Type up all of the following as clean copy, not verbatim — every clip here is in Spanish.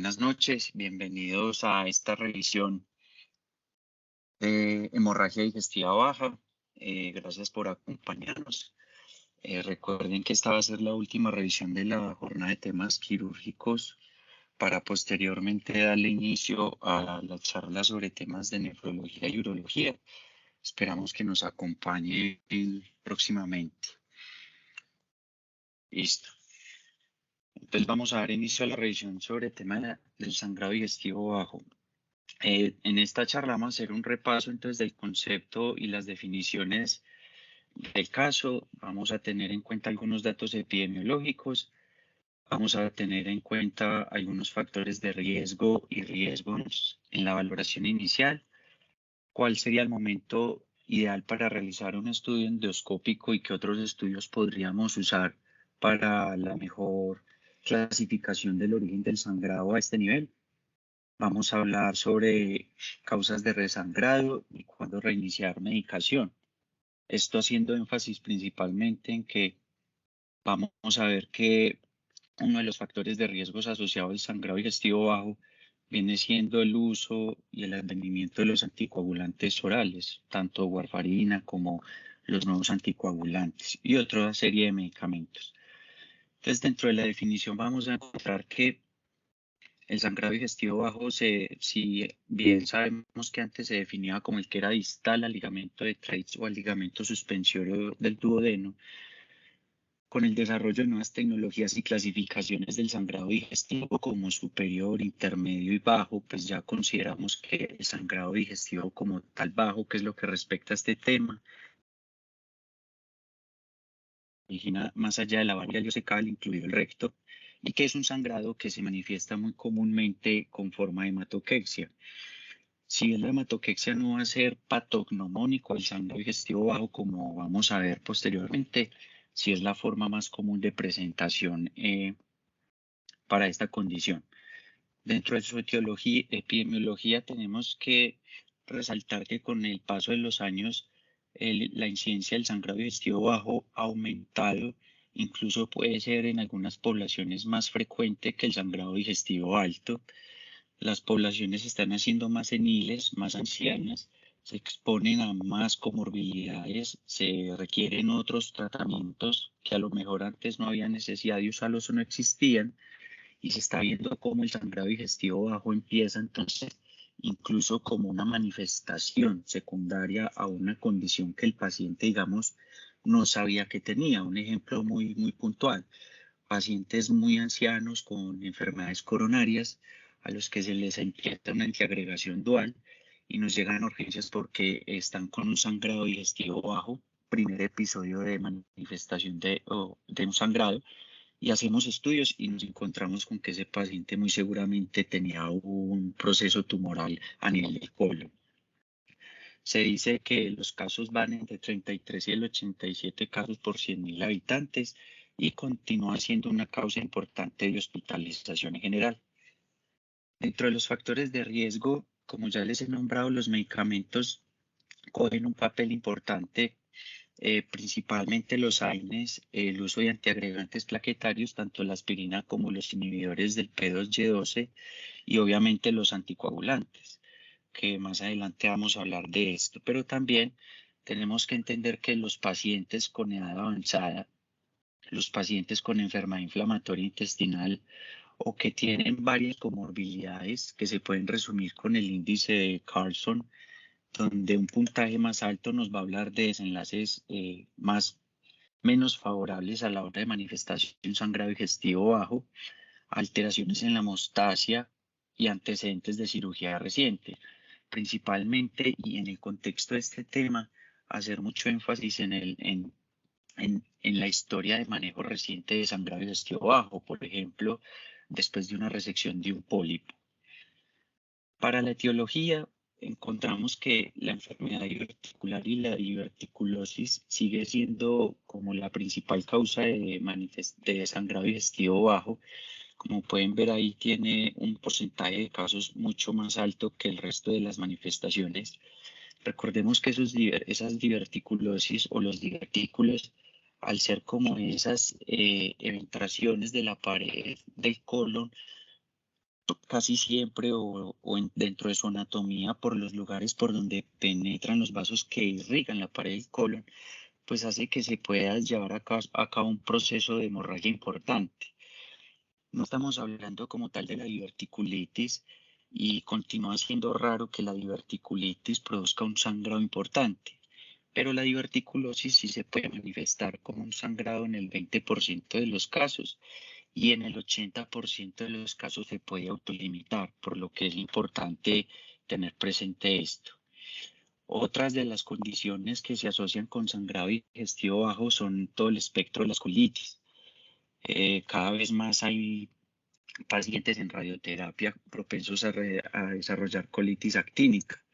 buenas noches. Bienvenidos a esta revisión de hemorragia digestiva baja. Gracias por acompañarnos. Recuerden que esta va a ser la última revisión de la jornada de temas quirúrgicos para posteriormente darle inicio a la charla sobre temas de nefrología y urología. Esperamos que nos acompañe próximamente. Listo. Entonces vamos a dar inicio a la revisión sobre el tema del sangrado digestivo bajo. En esta charla vamos a hacer un repaso entonces del concepto y las definiciones del caso. Vamos a tener en cuenta algunos datos epidemiológicos. Vamos a tener en cuenta algunos factores de riesgo y riesgos en la valoración inicial. ¿Cuál sería el momento ideal para realizar un estudio endoscópico y qué otros estudios podríamos usar para la mejor clasificación del origen del sangrado a este nivel? Vamos a hablar sobre causas de resangrado y cuándo reiniciar medicación. Esto haciendo énfasis principalmente en que vamos a ver que uno de los factores de riesgos asociados al sangrado digestivo bajo viene siendo el uso y el advenimiento de los anticoagulantes orales, tanto warfarina como los nuevos anticoagulantes y otra serie de medicamentos. Entonces, dentro de la definición vamos a encontrar que el sangrado digestivo bajo, si bien sabemos que antes se definía como el que era distal al ligamento de Treitz o al ligamento suspensorio del duodeno, con el desarrollo de nuevas tecnologías y clasificaciones del sangrado digestivo como superior, intermedio y bajo, pues ya consideramos que el sangrado digestivo como tal bajo, que es lo que respecta a este tema, origina más allá de la valla ileocecal, incluido el recto, y que es un sangrado que se manifiesta muy comúnmente con forma de hematoquexia. Si bien la hematoquexia no va a ser patognomónico del sangrado digestivo bajo, como vamos a ver posteriormente, sí es la forma más común de presentación para esta condición. Dentro de su etiología, epidemiología tenemos que resaltar que con el paso de los años la incidencia del sangrado digestivo bajo ha aumentado, incluso puede ser en algunas poblaciones más frecuente que el sangrado digestivo alto. Las poblaciones están haciendo más seniles, más ancianas, se exponen a más comorbilidades, se requieren otros tratamientos que a lo mejor antes no había necesidad de usarlos o no existían, y se está viendo cómo el sangrado digestivo bajo empieza entonces incluso como una manifestación secundaria a una condición que el paciente, digamos, no sabía que tenía. Un ejemplo muy puntual: pacientes muy ancianos con enfermedades coronarias a los que se les empieza una antiagregación dual y nos llegan a urgencias porque están con un sangrado digestivo bajo, primer episodio de manifestación de un sangrado, y hacemos estudios y nos encontramos con que ese paciente muy seguramente tenía un proceso tumoral a nivel del colon. Se dice que los casos van entre 33 y el 87 casos por 100.000 habitantes y continúa siendo una causa importante de hospitalización en general. Dentro de los factores de riesgo, como ya les he nombrado, los medicamentos cogen un papel importante, principalmente los AINES, el uso de antiagregantes plaquetarios, tanto la aspirina como los inhibidores del P2Y12 y obviamente los anticoagulantes, que más adelante vamos a hablar de esto. Pero también tenemos que entender que los pacientes con edad avanzada, los pacientes con enfermedad inflamatoria intestinal o que tienen varias comorbilidades que se pueden resumir con el índice de Carlson, donde un puntaje más alto nos va a hablar de desenlaces menos favorables a la hora de manifestación de un sangrado digestivo bajo, alteraciones en la hemostasia y antecedentes de cirugía reciente. Principalmente, y en el contexto de este tema, hacer mucho énfasis en la historia de manejo reciente de sangrado digestivo bajo, por ejemplo, después de una resección de un pólipo. Para la etiología, encontramos que la enfermedad diverticular y la diverticulosis sigue siendo como la principal causa de sangrado digestivo bajo. Como pueden ver ahí, tiene un porcentaje de casos mucho más alto que el resto de las manifestaciones. Recordemos que esas diverticulosis o los divertículos, al ser como esas eventraciones de la pared del colon, casi siempre dentro de su anatomía por los lugares por donde penetran los vasos que irrigan la pared del colon, pues hace que se pueda llevar a cabo un proceso de hemorragia importante. No estamos hablando como tal de la diverticulitis y continúa siendo raro que la diverticulitis produzca un sangrado importante, pero la diverticulosis sí se puede manifestar como un sangrado en el 20% de los casos y en el 80% de los casos se puede autolimitar, por lo que es importante tener presente esto. Otras de las condiciones que se asocian con sangrado digestivo bajo son todo el espectro de las colitis. Cada vez más hay pacientes en radioterapia propensos a desarrollar colitis actínica,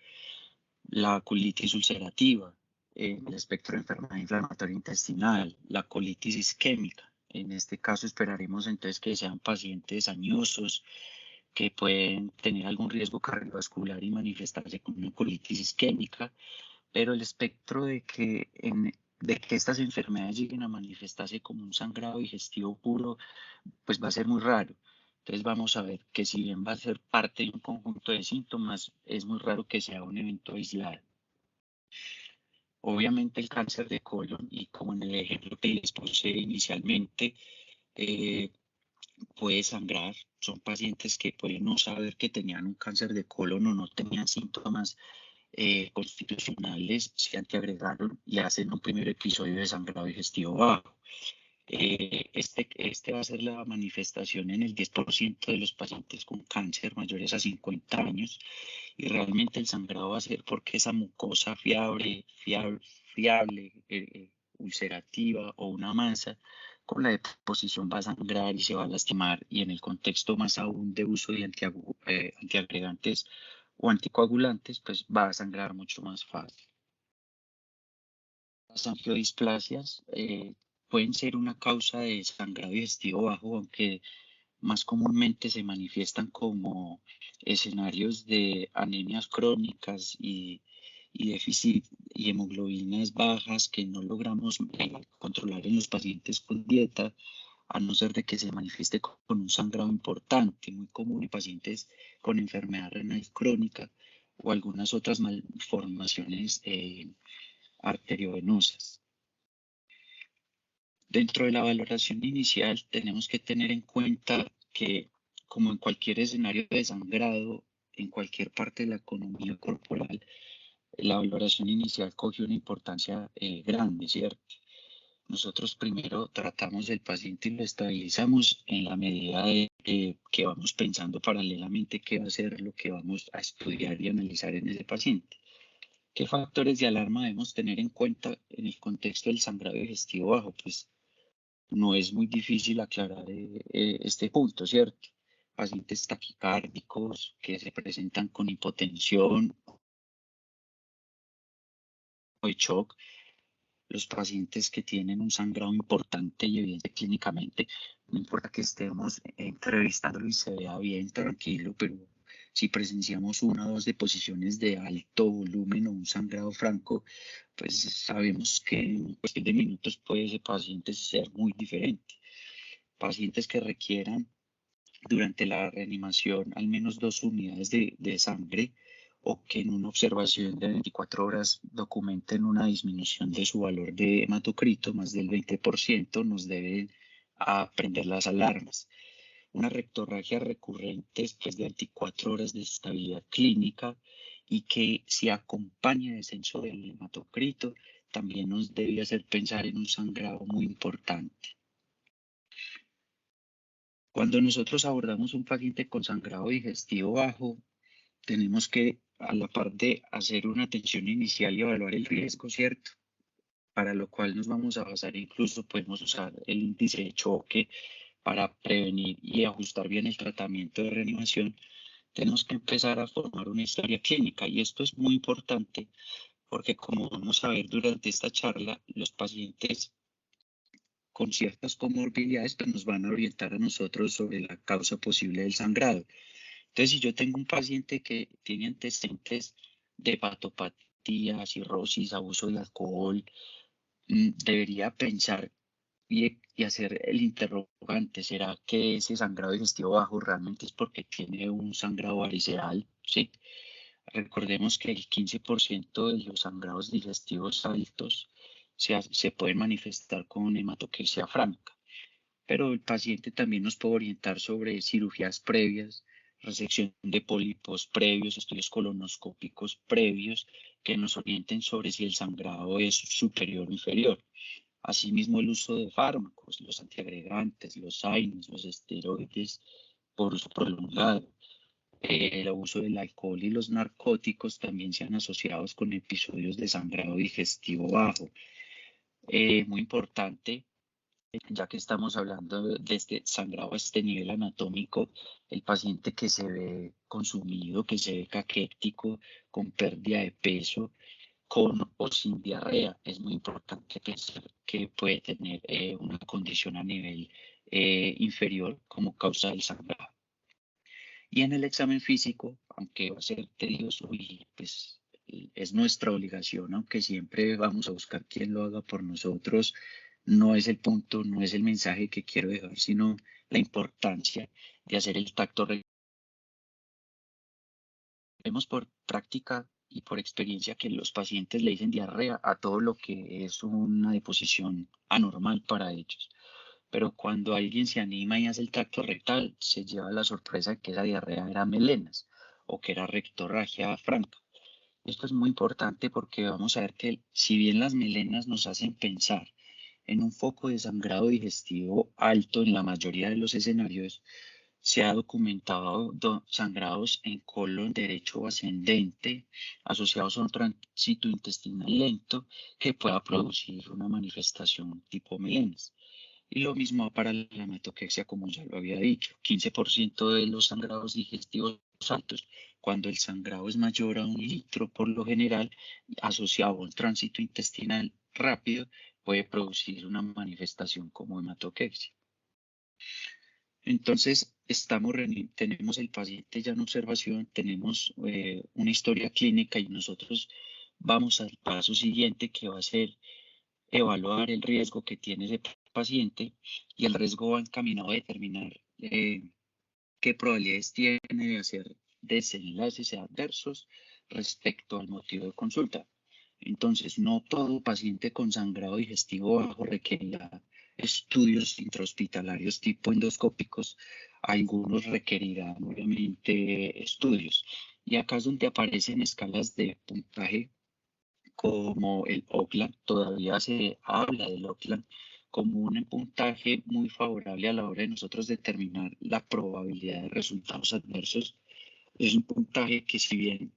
la colitis ulcerativa, el espectro de enfermedad inflamatoria intestinal, la colitis isquémica. En este caso esperaremos entonces que sean pacientes añosos que pueden tener algún riesgo cardiovascular y manifestarse con una colitis isquémica, pero el espectro de que estas enfermedades lleguen a manifestarse como un sangrado digestivo puro, pues va a ser muy raro. Entonces vamos a ver que si bien va a ser parte de un conjunto de síntomas, es muy raro que sea un evento aislado. Obviamente el cáncer de colon, y como en el ejemplo que les puse inicialmente, eh, puede sangrar. Son pacientes que pueden no saber que tenían un cáncer de colon o no tenían síntomas constitucionales, se antiagregaron y hacen un primer episodio de sangrado digestivo bajo. Este va a ser la manifestación en el 10% de los pacientes con cáncer mayores a 50 años y realmente el sangrado va a ser porque esa mucosa fiable, ulcerativa o una masa con la deposición va a sangrar y se va a lastimar y en el contexto más aún de uso de antiagregantes o anticoagulantes, pues va a sangrar mucho más fácil. Las angiodisplasias pueden ser una causa de sangrado digestivo bajo, aunque más comúnmente se manifiestan como escenarios de anemias crónicas y déficit y hemoglobinas bajas que no logramos controlar en los pacientes con dieta, a no ser de que se manifieste con un sangrado importante, muy común en pacientes con enfermedad renal crónica o algunas otras malformaciones arteriovenosas. Dentro de la valoración inicial tenemos que tener en cuenta que, como en cualquier escenario de sangrado, en cualquier parte de la economía corporal, la valoración inicial coge una importancia grande, ¿cierto? Nosotros primero tratamos del paciente y lo estabilizamos en la medida de que vamos pensando paralelamente qué va a ser lo que vamos a estudiar y analizar en ese paciente. ¿Qué factores de alarma debemos tener en cuenta en el contexto del sangrado digestivo bajo? Pues no es muy difícil aclarar este punto, ¿cierto? Pacientes taquicárdicos que se presentan con hipotensión o de shock, los pacientes que tienen un sangrado importante y evidente clínicamente, no importa que estemos entrevistándolo y se vea bien, tranquilo, pero si presenciamos una o dos deposiciones de alto volumen o un sangrado franco, pues sabemos que en cuestión de minutos puede ese paciente ser muy diferente. Pacientes que requieran durante la reanimación al menos 2 unidades de sangre o que en una observación de 24 horas documenten una disminución de su valor de hematocrito más del 20%, nos deben a prender las alarmas. Una rectorragia recurrente después de 24 horas de estabilidad clínica y que si acompaña descenso del hematocrito, también nos debe hacer pensar en un sangrado muy importante. Cuando nosotros abordamos un paciente con sangrado digestivo bajo, tenemos que, a la par de hacer una atención inicial y evaluar el riesgo, ¿cierto? Para lo cual nos vamos a basar, incluso podemos usar el índice de choque para prevenir y ajustar bien el tratamiento de reanimación. Tenemos que empezar a formar una historia clínica y esto es muy importante porque como vamos a ver durante esta charla, los pacientes con ciertas comorbilidades pues nos van a orientar a nosotros sobre la causa posible del sangrado. Entonces, si yo tengo un paciente que tiene antecedentes de hepatopatía, cirrosis, abuso de alcohol, debería pensar y hacer el interrogante, ¿será que ese sangrado digestivo bajo realmente es porque tiene un sangrado variceral? Sí. Recordemos que el 15% de los sangrados digestivos altos se pueden manifestar con hematoquesia franca, pero el paciente también nos puede orientar sobre cirugías previas, resección de pólipos previos, estudios colonoscópicos previos que nos orienten sobre si el sangrado es superior o inferior. Asimismo, el uso de fármacos, los antiagregantes, los AINES, los esteroides por uso prolongado. El abuso del alcohol y los narcóticos también se han asociado con episodios de sangrado digestivo bajo. Muy importante, ya que estamos hablando de este sangrado a este nivel anatómico, el paciente que se ve consumido, que se ve caquético, con pérdida de peso, con o sin diarrea, es muy importante pensar que puede tener una condición a nivel inferior como causa del sangrado. Y en el examen físico, aunque va a ser tedioso y pues es nuestra obligación, aunque siempre vamos a buscar quien lo haga por nosotros, no es el punto, no es el mensaje que quiero dejar, sino la importancia de hacer el tacto recto. Vemos por práctica y por experiencia que los pacientes le dicen diarrea a todo lo que es una deposición anormal para ellos. Pero cuando alguien se anima y hace el tacto rectal, se lleva la sorpresa de que esa diarrea era melenas o que era rectorragia franca. Esto es muy importante porque vamos a ver que si bien las melenas nos hacen pensar en un foco de sangrado digestivo alto en la mayoría de los escenarios, se ha documentado sangrados en colon derecho ascendente asociados a un tránsito intestinal lento que pueda producir una manifestación tipo melenas. Y lo mismo para la hematoquexia, como ya lo había dicho, 15% de los sangrados digestivos altos, cuando el sangrado es mayor a 1 litro, por lo general, asociado a un tránsito intestinal rápido, puede producir una manifestación como hematoquexia. Entonces, tenemos el paciente ya en observación, tenemos una historia clínica y nosotros vamos al paso siguiente que va a ser evaluar el riesgo que tiene ese paciente y el riesgo va encaminado a determinar qué probabilidades tiene de hacer desenlaces adversos respecto al motivo de consulta. Entonces, no todo paciente con sangrado digestivo bajo requerirá estudios intrahospitalarios tipo endoscópicos. Algunos requerirán, obviamente, estudios. Y acá es donde aparecen escalas de puntaje como el Oakland. Todavía se habla del Oakland como un puntaje muy favorable a la hora de nosotros determinar la probabilidad de resultados adversos. Es un puntaje que, si bien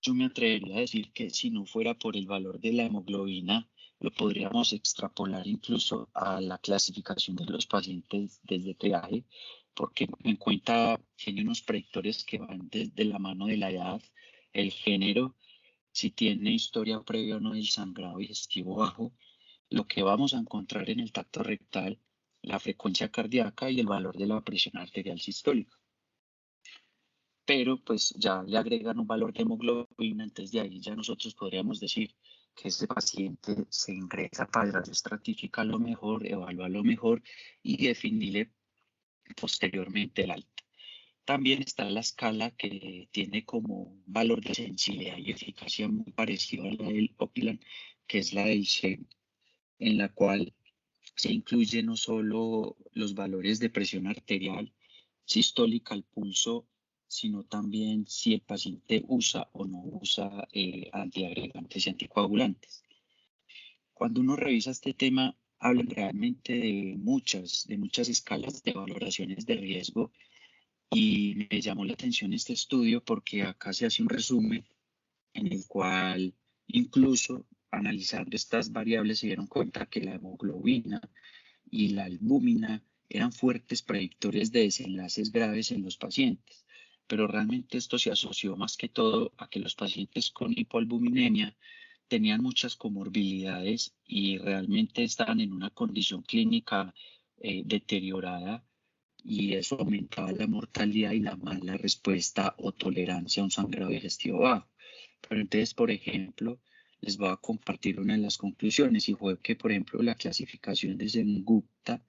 yo me atrevería a decir que si no fuera por el valor de la hemoglobina, lo podríamos extrapolar incluso a la clasificación de los pacientes desde triaje, porque en cuenta tiene unos predictores que van desde la mano de la edad, el género, si tiene historia previa o no del sangrado digestivo bajo, lo que vamos a encontrar en el tacto rectal, la frecuencia cardíaca y el valor de la presión arterial sistólica. Pero pues ya le agregan un valor de hemoglobina, entonces de ahí ya nosotros podríamos decir que ese paciente se ingresa para estratificar lo mejor, evaluar lo mejor y definirle posteriormente el alta. También está la escala que tiene como valor de sensibilidad y eficacia muy parecido a la del Oakland, que es la del SHAME, en la cual se incluye no solo los valores de presión arterial, sistólica, el pulso, sino también si el paciente usa o no usa antiagregantes y anticoagulantes. Cuando uno revisa este tema, hablan realmente de muchas escalas de valoraciones de riesgo y me llamó la atención este estudio porque acá se hace un resumen en el cual incluso analizando estas variables se dieron cuenta que la hemoglobina y la albúmina eran fuertes predictores de desenlaces graves en los pacientes, pero realmente esto se asoció más que todo a que los pacientes con hipoalbuminemia tenían muchas comorbilidades y realmente estaban en una condición clínica deteriorada y eso aumentaba la mortalidad y la mala respuesta o tolerancia a un sangrado digestivo bajo. Pero entonces, por ejemplo, les voy a compartir una de las conclusiones y fue que, por ejemplo, la clasificación de Sen-Gupta,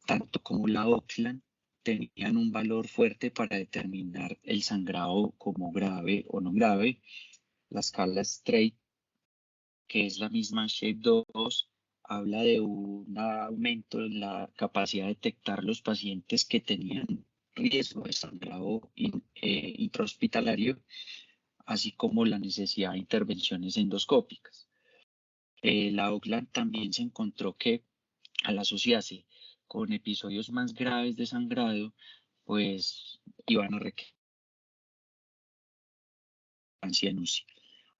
tanto como la Oakland, tenían un valor fuerte para determinar el sangrado como grave o no grave. La escala Straight, que es la misma Shape 2, habla de un aumento en la capacidad de detectar los pacientes que tenían riesgo de sangrado intrahospitalario, así como la necesidad de intervenciones endoscópicas. La Oakland también se encontró que al asociarse con episodios más graves de sangrado, pues iban a requerir en UCI.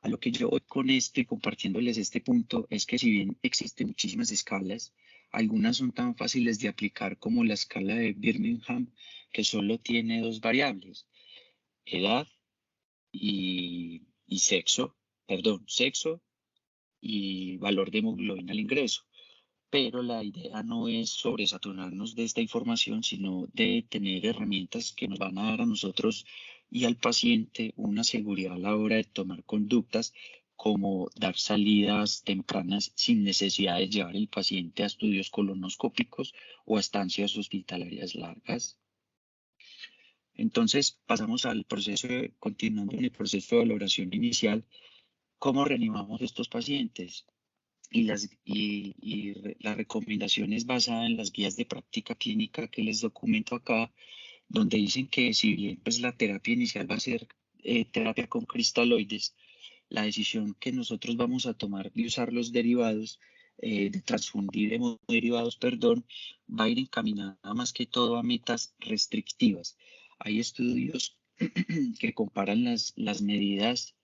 A lo que yo voy con esto y compartiéndoles este punto es que si bien existen muchísimas escalas, algunas son tan fáciles de aplicar como la escala de Birmingham, que solo tiene dos variables, edad y sexo y valor de hemoglobina al ingreso. Pero la idea no es sobresaturarnos de esta información, sino de tener herramientas que nos van a dar a nosotros y al paciente una seguridad a la hora de tomar conductas, como dar salidas tempranas sin necesidad de llevar el paciente a estudios colonoscópicos o a estancias hospitalarias largas. Entonces, pasamos al proceso, continuando en el proceso de valoración inicial. ¿Cómo reanimamos estos pacientes? Las recomendaciones basadas en las guías de práctica clínica que les documento acá, donde dicen que si bien pues, la terapia inicial va a ser terapia con cristaloides, la decisión que nosotros vamos a tomar de usar los derivados, de transfundir hemoderivados, perdón, va a ir encaminada más que todo a metas restrictivas. Hay estudios que comparan las medidas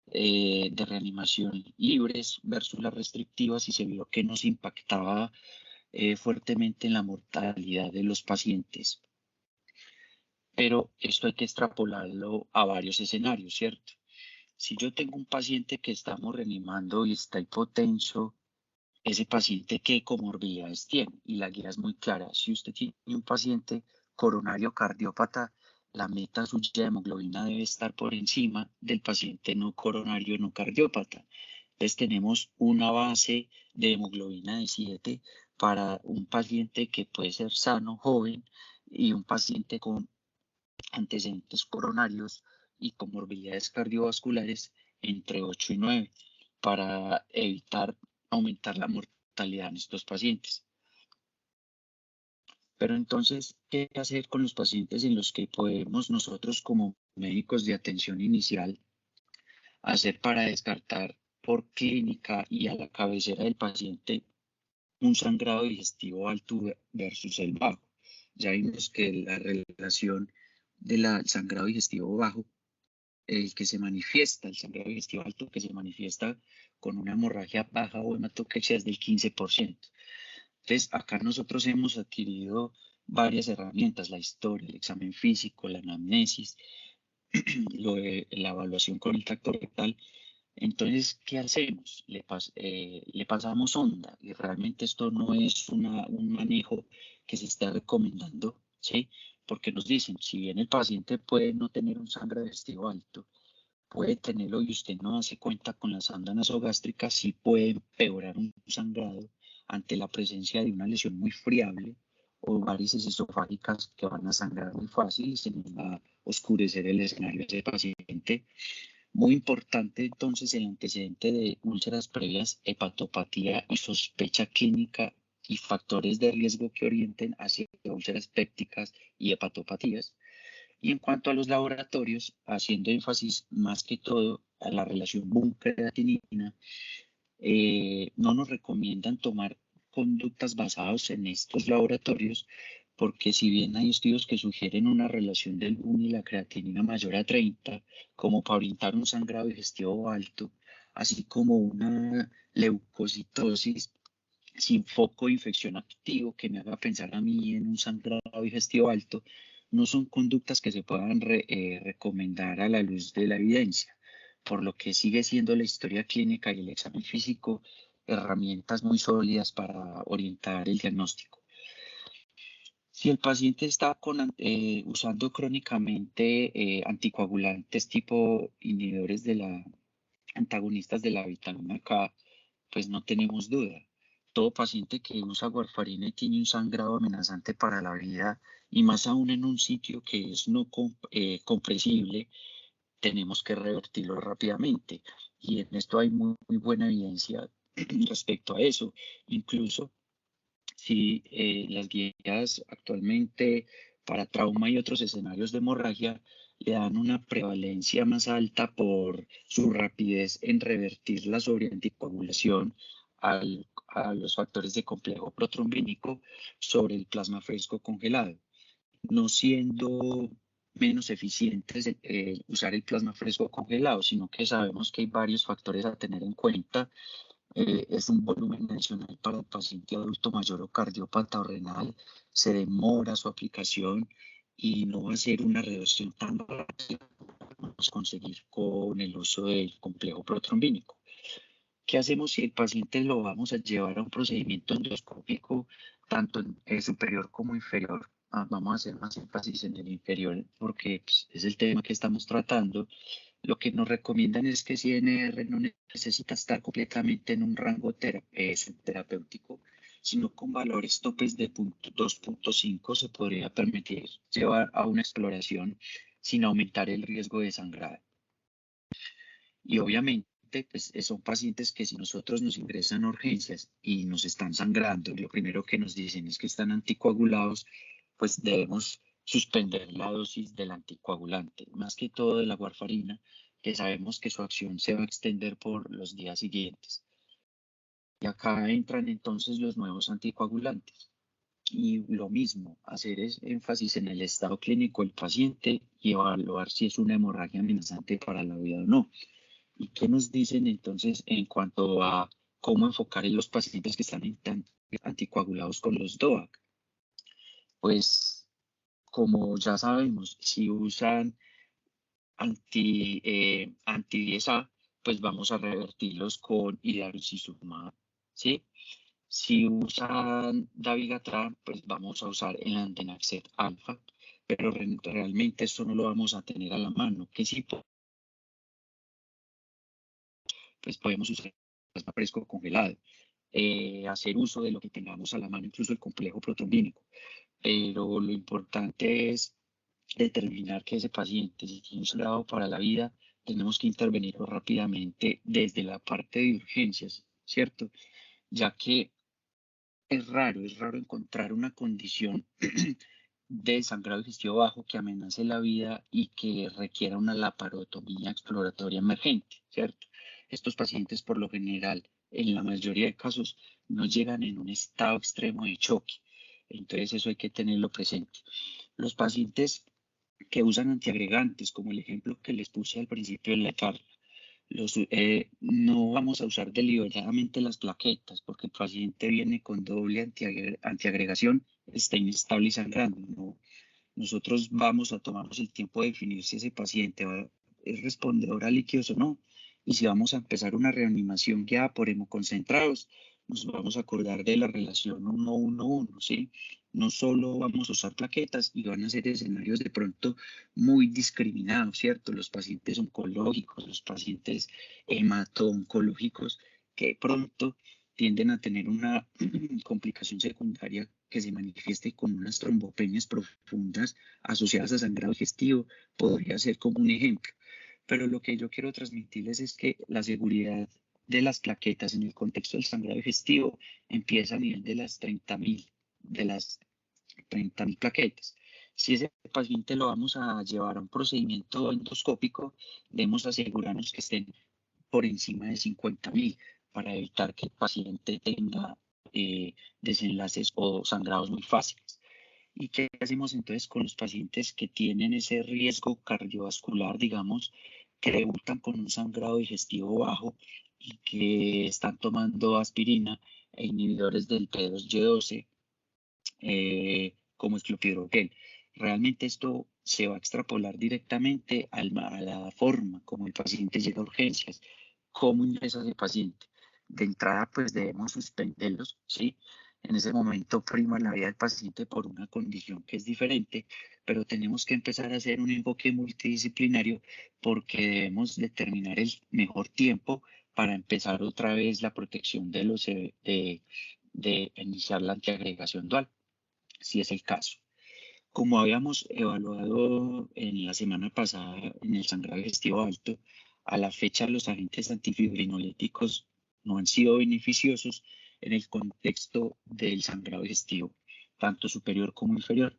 de reanimación libres versus las restrictivas y se vio que nos impactaba fuertemente en la mortalidad de los pacientes. Pero esto hay que extrapolarlo a varios escenarios, ¿cierto? Si yo tengo un paciente que estamos reanimando y está hipotenso, ese paciente qué comorbilidades tiene, y la guía es muy clara. Si usted tiene un paciente coronario cardiópata, la meta suya de hemoglobina debe estar por encima del paciente no coronario no cardiópata. Entonces tenemos una base de hemoglobina de 7 para un paciente que puede ser sano, joven, y un paciente con antecedentes coronarios y comorbilidades cardiovasculares entre 8 y 9 para evitar aumentar la mortalidad en estos pacientes. Pero entonces, ¿qué hacer con los pacientes en los que podemos nosotros como médicos de atención inicial hacer para descartar por clínica y a la cabecera del paciente un sangrado digestivo alto versus el bajo? Ya vimos que la relación del sangrado digestivo bajo, el sangrado digestivo alto que se manifiesta con una hemorragia baja o hematoquexia es del 15%. Entonces, acá nosotros hemos adquirido varias herramientas, la historia, el examen físico, la anamnesis, la evaluación con el tracto rectal. Entonces, ¿qué hacemos? Le pasamos onda y realmente esto no es un manejo que se está recomendando, ¿sí? Porque nos dicen, si bien el paciente puede no tener un sangrado digestivo alto, puede tenerlo y usted no hace cuenta con la sonda nasogástrica, sí puede empeorar un sangrado ante la presencia de una lesión muy friable o varices esofágicas que van a sangrar muy fácil y se nos va a oscurecer el escenario de ese paciente. Muy importante entonces el antecedente de úlceras previas, hepatopatía y sospecha clínica y factores de riesgo que orienten hacia úlceras pépticas y hepatopatías. Y en cuanto a los laboratorios, haciendo énfasis más que todo a la relación BUN-creatinina, no nos recomiendan tomar conductas basadas en estos laboratorios, porque si bien hay estudios que sugieren una relación del BUN y la creatinina mayor a 30, como para orientar un sangrado digestivo alto, así como una leucocitosis sin foco de infección activo que me haga pensar a mí en un sangrado digestivo alto, no son conductas que se puedan recomendar a la luz de la evidencia, por lo que sigue siendo la historia clínica y el examen físico herramientas muy sólidas para orientar el diagnóstico. Si el paciente está usando crónicamente anticoagulantes tipo inhibidores de la antagonistas de la vitamina K, pues no tenemos duda. Todo paciente que usa warfarina y tiene un sangrado amenazante para la vida, y más aún en un sitio que es no compresible, tenemos que revertirlo rápidamente. Y en esto hay muy buena evidencia respecto a eso. Incluso si las guías actualmente para trauma y otros escenarios de hemorragia le dan una prevalencia más alta por su rapidez en revertir la sobreanticoagulación a los factores de complejo protrombínico sobre el plasma fresco congelado, no siendo menos eficientes usar el plasma fresco congelado, sino que sabemos que hay varios factores a tener en cuenta. Es un volumen adicional para el paciente adulto mayor o cardiópata o renal, se demora su aplicación y no va a ser una reducción tan rápida como podemos conseguir con el uso del complejo protrombínico. ¿Qué hacemos si el paciente lo vamos a llevar a un procedimiento endoscópico, tanto en el superior como inferior? Vamos a hacer más énfasis en el inferior porque pues, es el tema que estamos tratando. Lo que nos recomiendan es que CNR no necesita estar completamente en un rango terapéutico, sino con valores topes de 2.5 se podría permitir llevar a una exploración sin aumentar el riesgo de sangrado. Y obviamente, pues son pacientes que si nosotros nos ingresan a urgencias y nos están sangrando, lo primero que nos dicen es que están anticoagulados, pues debemos suspender la dosis del anticoagulante, más que todo de la warfarina, que sabemos que su acción se va a extender por los días siguientes. Y acá entran entonces los nuevos anticoagulantes. Y lo mismo, hacer énfasis en el estado clínico del paciente y evaluar si es una hemorragia amenazante para la vida o no. ¿Y qué nos dicen entonces en cuanto a cómo enfocar en los pacientes que están anticoagulados con los DOAC? Pues como ya sabemos, si usan anti-10A, pues vamos a revertirlos con hidarusizumab, ¿sí? Si usan dabigatran, pues vamos a usar el antenaxet alfa, pero realmente eso no lo vamos a tener a la mano. ¿Qué sí pues podemos usar plasma fresco congelado, hacer uso de lo que tengamos a la mano, incluso el complejo protrombínico. Pero lo importante es determinar que ese paciente, si tiene un sangrado para la vida, tenemos que intervenir rápidamente desde la parte de urgencias, ¿cierto? Ya que es raro encontrar una condición de sangrado digestivo bajo que amenace la vida y que requiera una laparotomía exploratoria emergente, ¿cierto? Estos pacientes por lo general, en la mayoría de casos, no llegan en un estado extremo de choque. Entonces eso hay que tenerlo presente. Los pacientes que usan antiagregantes, como el ejemplo que les puse al principio de la charla, no vamos a usar deliberadamente las plaquetas porque el paciente viene con doble antiagregación, está inestable y sangrando. No, nosotros vamos a tomarnos el tiempo de definir si ese paciente es respondedor a líquidos o no. Y si vamos a empezar una reanimación guiada por hemoconcentrados, nos vamos a acordar de la relación 1-1-1, ¿sí? No solo vamos a usar plaquetas y van a ser escenarios de pronto muy discriminados, ¿cierto? Los pacientes oncológicos, los pacientes hemato-oncológicos, que de pronto tienden a tener una complicación secundaria que se manifieste con unas trombopenias profundas asociadas a sangrado digestivo, podría ser como un ejemplo. Pero lo que yo quiero transmitirles es que la seguridad de las plaquetas en el contexto del sangrado digestivo empieza a nivel de las 30.000 plaquetas. Si ese paciente lo vamos a llevar a un procedimiento endoscópico, debemos asegurarnos que estén por encima de 50.000 para evitar que el paciente tenga desenlaces o sangrados muy fáciles. ¿Y qué hacemos entonces con los pacientes que tienen ese riesgo cardiovascular, digamos, que debutan con un sangrado digestivo bajo y que están tomando aspirina e inhibidores del P2Y12, como el clopidogrel? Realmente esto se va a extrapolar directamente a la forma como el paciente llega a urgencias, cómo ingresa ese paciente. De entrada, pues debemos suspenderlos, ¿sí? En ese momento prima la vida del paciente por una condición que es diferente, pero tenemos que empezar a hacer un enfoque multidisciplinario porque debemos determinar el mejor tiempo para empezar otra vez la protección de de iniciar la antiagregación dual, si es el caso. Como habíamos evaluado en la semana pasada en el sangrado digestivo alto, a la fecha los agentes antifibrinolíticos no han sido beneficiosos en el contexto del sangrado digestivo, tanto superior como inferior.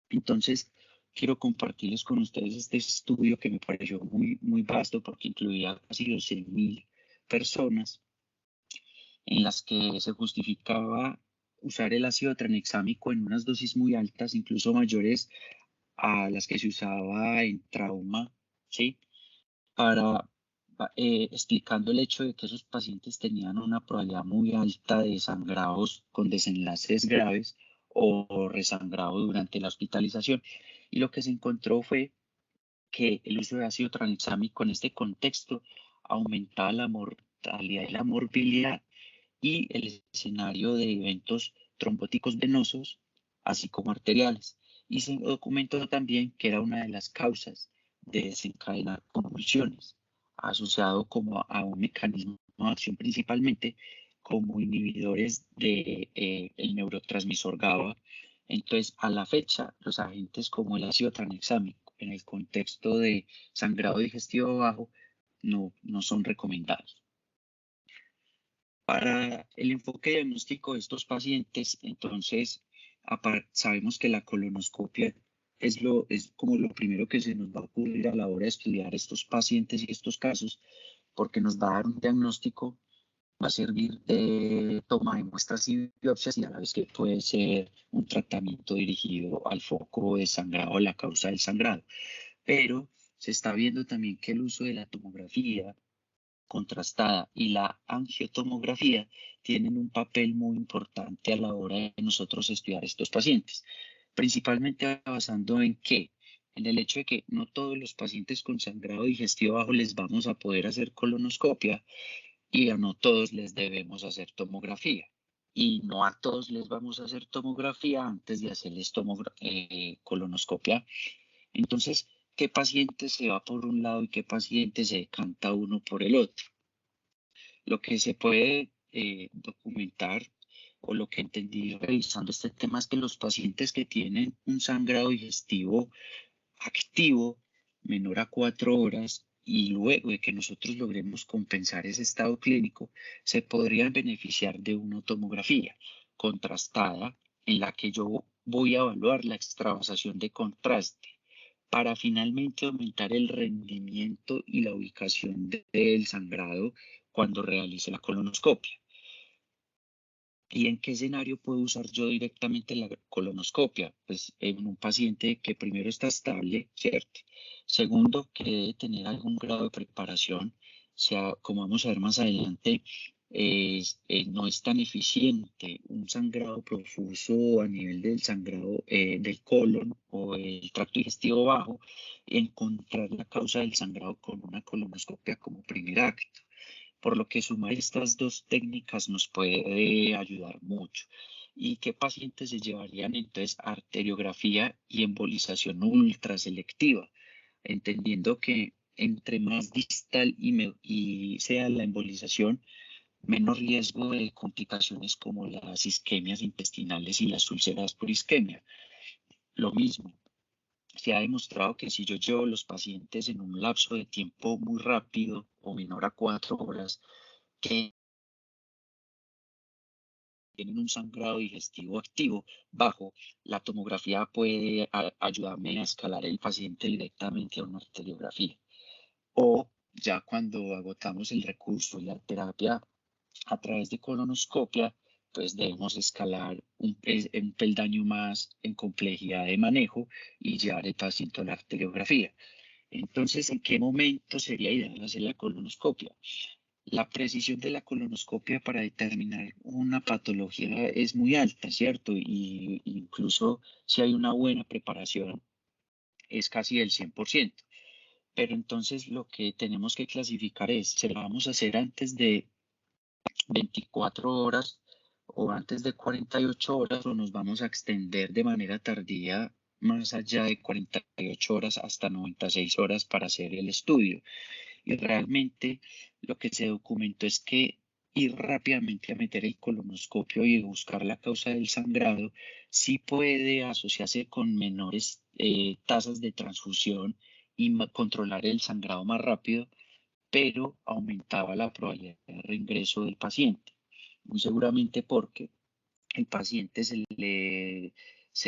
Entonces, quiero compartirles con ustedes este estudio que me pareció muy vasto porque incluía casi 12.000 personas en las que se justificaba usar el ácido tranexámico en unas dosis muy altas, incluso mayores a las que se usaba en trauma, ¿sí? Para explicando el hecho de que esos pacientes tenían una probabilidad muy alta de sangrados con desenlaces graves o resangrado durante la hospitalización. Y lo que se encontró fue que el uso de ácido tranexámico en este contexto aumentaba la mortalidad y la morbilidad y el escenario de eventos trombóticos venosos, así como arteriales. Y se documentó también que era una de las causas de desencadenar convulsiones, asociado como a un mecanismo de acción principalmente como inhibidores de, el neurotransmisor GABA. Entonces, a la fecha, los agentes como el ácido tranexámico en el contexto de sangrado digestivo bajo no son recomendados. Para el enfoque diagnóstico de estos pacientes, entonces, sabemos que la colonoscopia es como lo primero que se nos va a ocurrir a la hora de estudiar estos pacientes y estos casos, porque nos va a dar un diagnóstico, va a servir de toma de muestras y biopsias y a la vez que puede ser un tratamiento dirigido al foco de sangrado, la causa del sangrado. Pero se está viendo también que el uso de la tomografía contrastada y la angiotomografía tienen un papel muy importante a la hora de nosotros estudiar estos pacientes, principalmente basando en qué, en el hecho de que no todos los pacientes con sangrado digestivo bajo les vamos a poder hacer colonoscopia y a no todos les debemos hacer tomografía. Y no a todos les vamos a hacer tomografía antes de hacerles colonoscopia. Entonces, ¿qué paciente se va por un lado y qué paciente se decanta uno por el otro? Lo que se puede documentar o lo que entendí revisando este tema es que los pacientes que tienen un sangrado digestivo activo menor a 4 horas y luego de que nosotros logremos compensar ese estado clínico, se podrían beneficiar de una tomografía contrastada en la que yo voy a evaluar la extravasación de contraste para finalmente aumentar el rendimiento y la ubicación del sangrado cuando realice la colonoscopia. ¿Y en qué escenario puedo usar yo directamente la colonoscopia? Pues en un paciente que primero está estable, ¿cierto? Segundo, que debe tener algún grado de preparación, sea, como vamos a ver más adelante, no es tan eficiente un sangrado profuso a nivel del sangrado del colon o el tracto digestivo bajo, encontrar la causa del sangrado con una colonoscopia como primer acto, por lo que sumar estas dos técnicas nos puede ayudar mucho. ¿Y qué pacientes se llevarían entonces arteriografía y embolización ultraselectiva? Entendiendo que entre más distal y sea la embolización, menos riesgo de complicaciones como las isquemias intestinales y las úlceras por isquemia. Lo mismo, se ha demostrado que si yo llevo los pacientes en un lapso de tiempo muy rápido o menor a 4 horas, que tienen un sangrado digestivo activo bajo, la tomografía puede ayudarme a escalar el paciente directamente a una arteriografía. O ya cuando agotamos el recurso y la terapia a través de colonoscopia, pues debemos escalar un peldaño más en complejidad de manejo y llevar el paciente a la arteriografía. Entonces, ¿en qué momento sería ideal hacer la colonoscopia? La precisión de la colonoscopia para determinar una patología es muy alta, ¿cierto? Y incluso si hay una buena preparación, es casi del 100%. Pero entonces lo que tenemos que clasificar es, ¿se la vamos a hacer antes de 24 horas o antes de 48 horas o nos vamos a extender de manera tardía más allá de 48 horas hasta 96 horas para hacer el estudio. Y realmente lo que se documentó es que ir rápidamente a meter el colonoscopio y buscar la causa del sangrado sí puede asociarse con menores tasas de transfusión y controlar el sangrado más rápido, pero aumentaba la probabilidad de reingreso del paciente. Muy seguramente porque el paciente se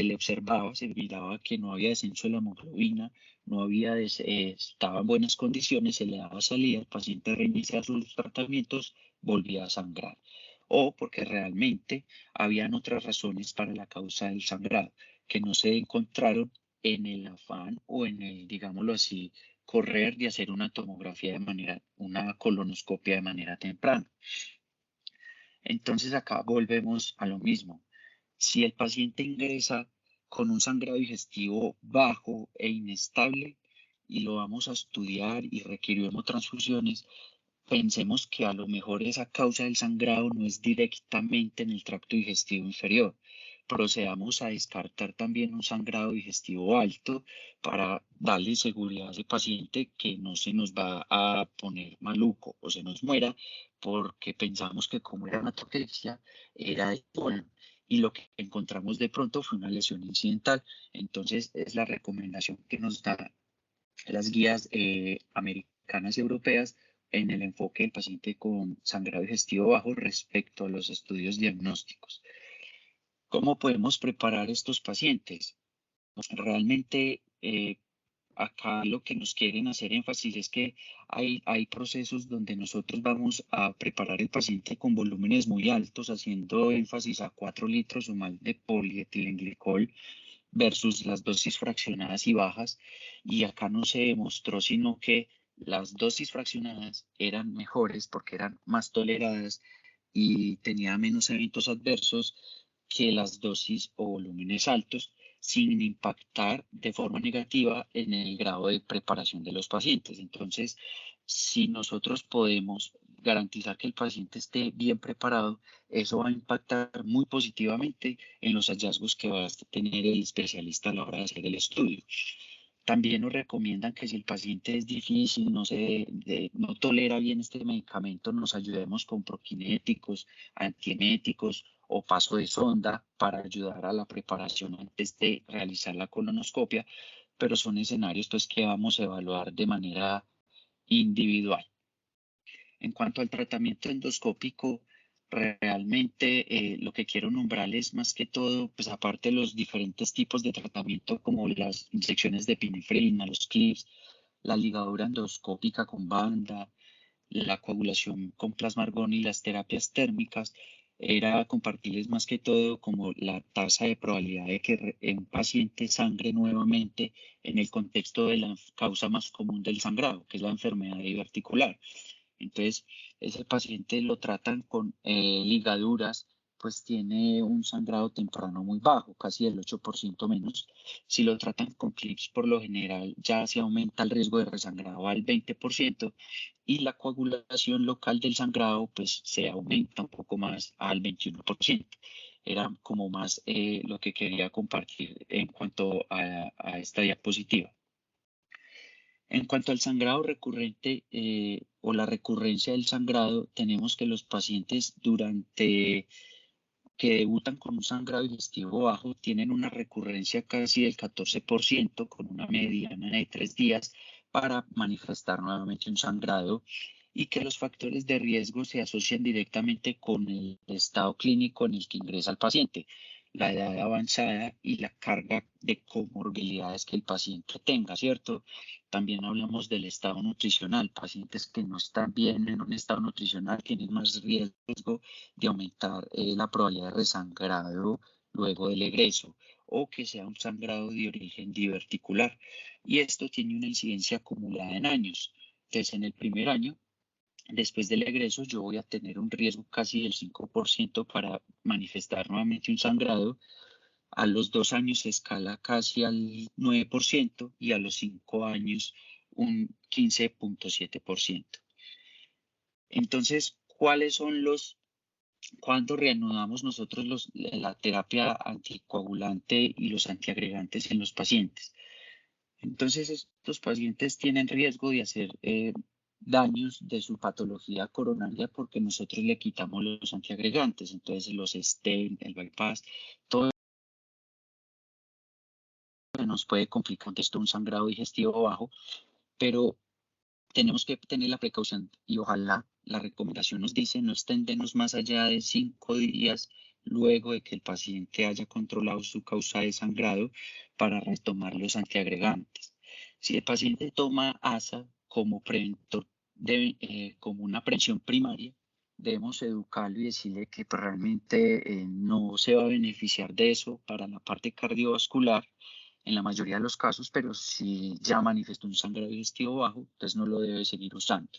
le observaba, se miraba que no había descenso de la hemoglobina, no había estaba en buenas condiciones, se le daba salida, el paciente reiniciaba sus tratamientos, volvía a sangrar. O porque realmente habían otras razones para la causa del sangrado que no se encontraron en el afán o en el, digámoslo así, correr y hacer una tomografía de manera, una colonoscopia de manera temprana. Entonces acá volvemos a lo mismo. Si el paciente ingresa con un sangrado digestivo bajo e inestable y lo vamos a estudiar y requirió hemotransfusiones, pensemos que a lo mejor esa causa del sangrado no es directamente en el tracto digestivo inferior. Procedamos a descartar también un sangrado digestivo alto para darle seguridad a ese paciente que no se nos va a poner maluco o se nos muera porque pensamos que como era hematoquexia era de colon y lo que encontramos de pronto fue una lesión incidental. Entonces es la recomendación que nos da las guías americanas y europeas en el enfoque del paciente con sangrado digestivo bajo respecto a los estudios diagnósticos. ¿Cómo podemos preparar estos pacientes? Realmente acá lo que nos quieren hacer énfasis es que hay procesos donde nosotros vamos a preparar el paciente con volúmenes muy altos, haciendo énfasis a 4 litros o más de polietilenglicol versus las dosis fraccionadas y bajas. Y acá no se demostró sino que las dosis fraccionadas eran mejores porque eran más toleradas y tenía menos eventos adversos que las dosis o volúmenes altos, sin impactar de forma negativa en el grado de preparación de los pacientes. Entonces, si nosotros podemos garantizar que el paciente esté bien preparado, eso va a impactar muy positivamente en los hallazgos que va a tener el especialista a la hora de hacer el estudio. También nos recomiendan que si el paciente es difícil, no tolera bien este medicamento, nos ayudemos con prokinéticos, antieméticos o paso de sonda para ayudar a la preparación antes de realizar la colonoscopia, pero son escenarios pues, que vamos a evaluar de manera individual. En cuanto al tratamiento endoscópico, realmente lo que quiero nombrar es más que todo, pues aparte de los diferentes tipos de tratamiento como las inyecciones de epinefrina, los clips, la ligadura endoscópica con banda, la coagulación con plasma argón y las terapias térmicas, era compartirles más que todo como la tasa de probabilidad de que un paciente sangre nuevamente en el contexto de la causa más común del sangrado, que es la enfermedad diverticular. Entonces, ese paciente lo tratan con ligaduras, pues tiene un sangrado temprano muy bajo, casi el 8% menos. Si lo tratan con clips, por lo general ya se aumenta el riesgo de resangrado al 20% y la coagulación local del sangrado pues se aumenta un poco más al 21%. Era como más lo que quería compartir en cuanto a esta diapositiva. En cuanto al sangrado recurrente o la recurrencia del sangrado, tenemos que los pacientes que debutan con un sangrado digestivo bajo tienen una recurrencia casi del 14% con una mediana de 3 días para manifestar nuevamente un sangrado y que los factores de riesgo se asocian directamente con el estado clínico en el que ingresa el paciente, la edad avanzada y la carga de comorbilidades que el paciente tenga, ¿cierto? También hablamos del estado nutricional. Pacientes que no están bien en un estado nutricional tienen más riesgo de aumentar la probabilidad de resangrado luego del egreso o que sea un sangrado de origen diverticular. Y esto tiene una incidencia acumulada en años. Entonces, en el primer año, después del egreso, yo voy a tener un riesgo casi del 5% para manifestar nuevamente un sangrado. A los 2 años se escala casi al 9% y a los 5 años un 15,7%. Entonces, ¿cuáles son los cuando reanudamos nosotros la terapia anticoagulante y los antiagregantes en los pacientes. Entonces, estos pacientes tienen riesgo de hacer daños de su patología coronaria porque nosotros le quitamos los antiagregantes, entonces los stent, el bypass, todo nos puede complicar esto un sangrado digestivo bajo, pero tenemos que tener la precaución y ojalá la recomendación nos dice no extendernos más allá de 5 días luego de que el paciente haya controlado su causa de sangrado para retomar los antiagregantes. Si el paciente toma ASA como preventor, como una prevención primaria, debemos educarlo y decirle que pues, realmente no se va a beneficiar de eso para la parte cardiovascular en la mayoría de los casos, pero si ya manifestó un sangrado digestivo bajo, entonces no lo debe seguir usando.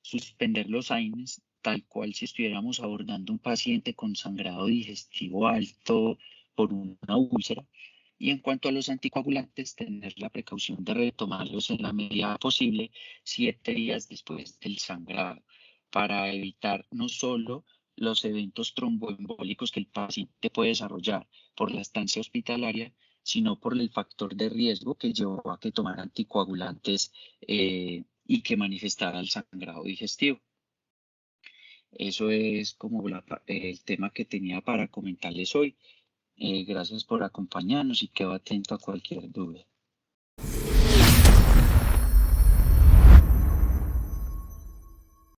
Suspender los AINES, tal cual si estuviéramos abordando un paciente con sangrado digestivo alto por una úlcera. Y en cuanto a los anticoagulantes, tener la precaución de retomarlos en la medida posible 7 días después del sangrado para evitar no solo los eventos tromboembólicos que el paciente puede desarrollar por la estancia hospitalaria, sino por el factor de riesgo que llevó a que tomara anticoagulantes y que manifestara el sangrado digestivo. Eso es como el tema que tenía para comentarles hoy. Gracias por acompañarnos y quedo atento a cualquier duda.